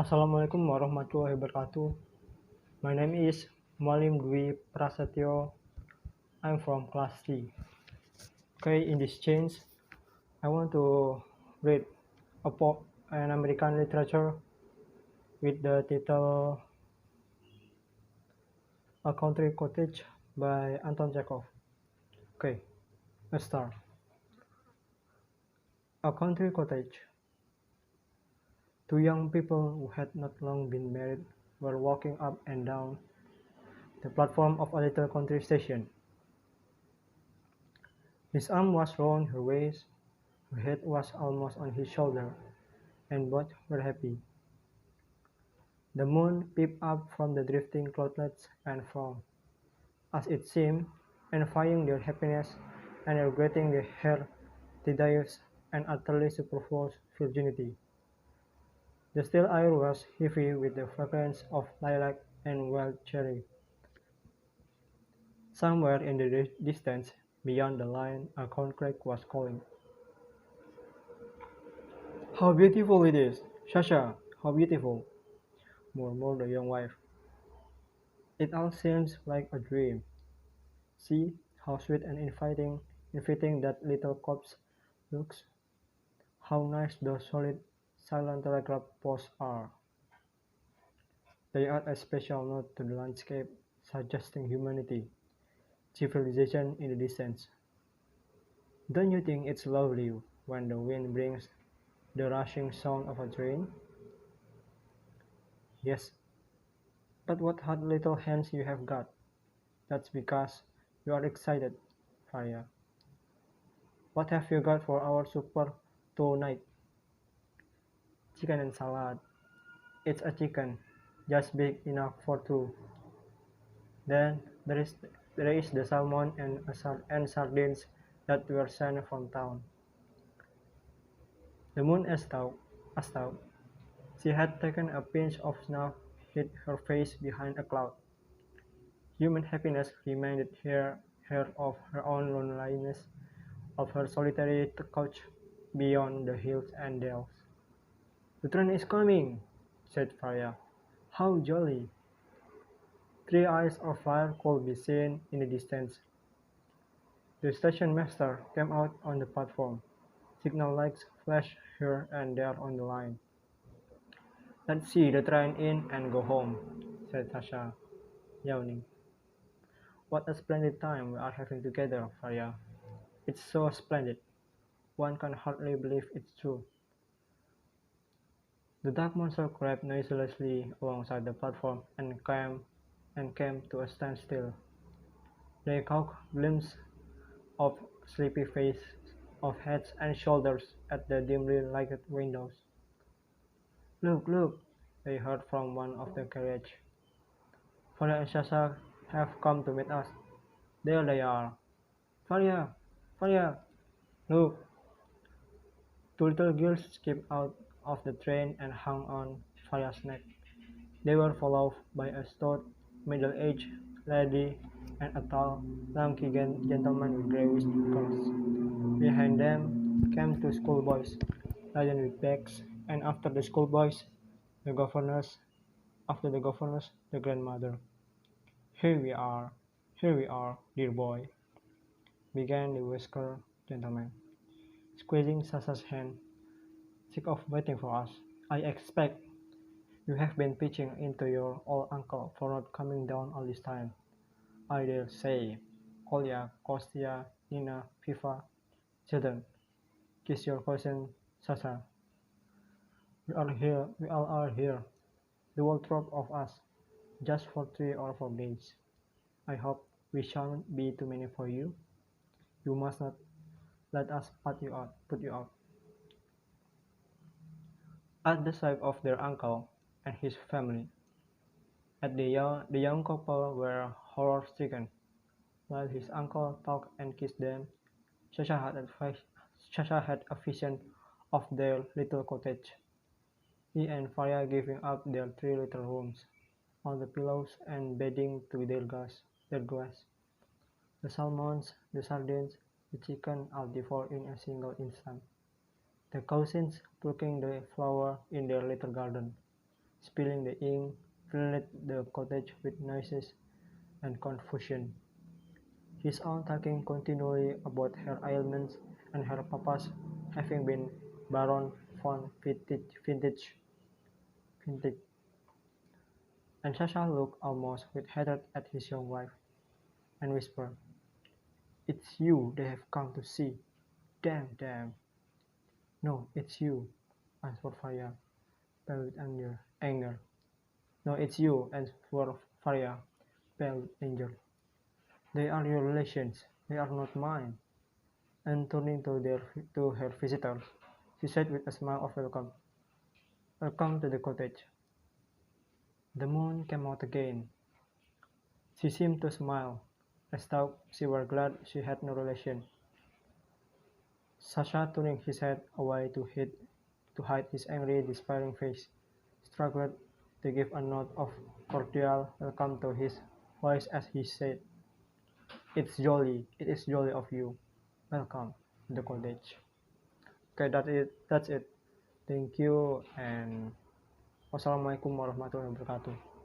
Assalamualaikum warahmatullahi wabarakatuh. My name is Mualim Prasetiyo. I'm from class C. Okay, in this change, I want to read an American literature with the title A Country Cottage by Anton Chekhov. Okay, let's start. A Country Cottage. Two young people who had not long been married were walking up and down the platform of a little country station. His arm was round her waist, her head was almost on his shoulder, and both were happy. The moon peeped up from the drifting cloudlets and frowned, as it seemed, envying their happiness and regretting her tedious and utterly superfluous virginity. The still air was heavy with the fragrance of lilac and wild cherry. Somewhere in the distance, beyond the line, a corncrake was calling. "How beautiful it is, Sasha! How beautiful!" murmured the young wife. "It all seems like a dream. See how sweet and inviting that little copse looks. How nice those solid, silent telegraph posts are. They add a special note to the landscape, suggesting humanity, civilization in the distance. Don't you think it's lovely when the wind brings the rushing sound of a train?" "Yes, but what hot little hands you have got." "That's because you are excited, Faria. What have you got for our supper tonight?" "Chicken and salad." "It's a chicken, just big enough for two. Then there is the salmon and sardines that were sent from town." The moon asked out. She had taken a pinch of snuff, hid her face behind a cloud. Human happiness reminded her of her own loneliness, of her solitary couch beyond the hills and dales. "The train is coming," said Faria. "How jolly!" Three eyes of fire could be seen in the distance. The station master came out on the platform. Signal lights flashed here and there on the line. "Let's see the train in and go home," said Sasha, yawning. "What a splendid time we are having together, Faria. It's so splendid. One can hardly believe it's true." The dark monster crept noiselessly alongside the platform and came to a standstill. They caught glimpses of sleepy faces, of heads and shoulders at the dimly lighted windows. "Look, look!" they heard from one of the carriages. "Faria and Sasha have come to meet us. There they are. Faria! Faria! Look!" Two little girls skipped out of the train and hung on Faria's neck. They were followed by a stout, middle-aged lady and a tall, lanky gentleman with greyish curls. Behind them came two schoolboys, laden with bags, and after the schoolboys, the governess, after the governess, the grandmother. Here we are, dear boy," began the whiskered gentleman, squeezing Sasha's hand. "Sick of waiting for us, I expect. You have been pitching into your old uncle for not coming down all this time, I dare say. Kolya, Kostya, Nina, Viva, children, kiss your cousin Sasha. We all are here, the whole troop of us, just for 3 or 4 days. I hope we shan't be too many for you. You must not let us put you out." At the sight of their uncle and his family, the young couple were horror-stricken. While his uncle talked and kissed them, Sasha had a vision of their little cottage, he and Faria giving up their 3 little rooms, all the pillows and bedding to their guests, the salmons, the sardines, the chicken all devoured in a single instant, the cousins plucking the flower in their little garden, spilling the ink, filled the cottage with noises and confusion. His aunt talking continually about her ailments and her papa's having been Baron von Vintage, and Sasha looked almost with hatred at his young wife, and whispered, "It's you they have come to see. Damn them!" "No, it's you," answered Faria, pale with anger. "No, it's you," answered Faria, pale with anger. "They are your relations. They are not mine." And turning to her visitors, she said with a smile of welcome, "Welcome to the cottage." The moon came out again. She seemed to smile, as though she were glad she had no relation. Sasha, turning his head away to hide his angry, despairing face, struggled to give a note of cordial welcome to his voice as he said, it is jolly of you. Welcome to the cottage." Okay, that's it. Thank you, and wassalamualaikum warahmatullahi wabarakatuh.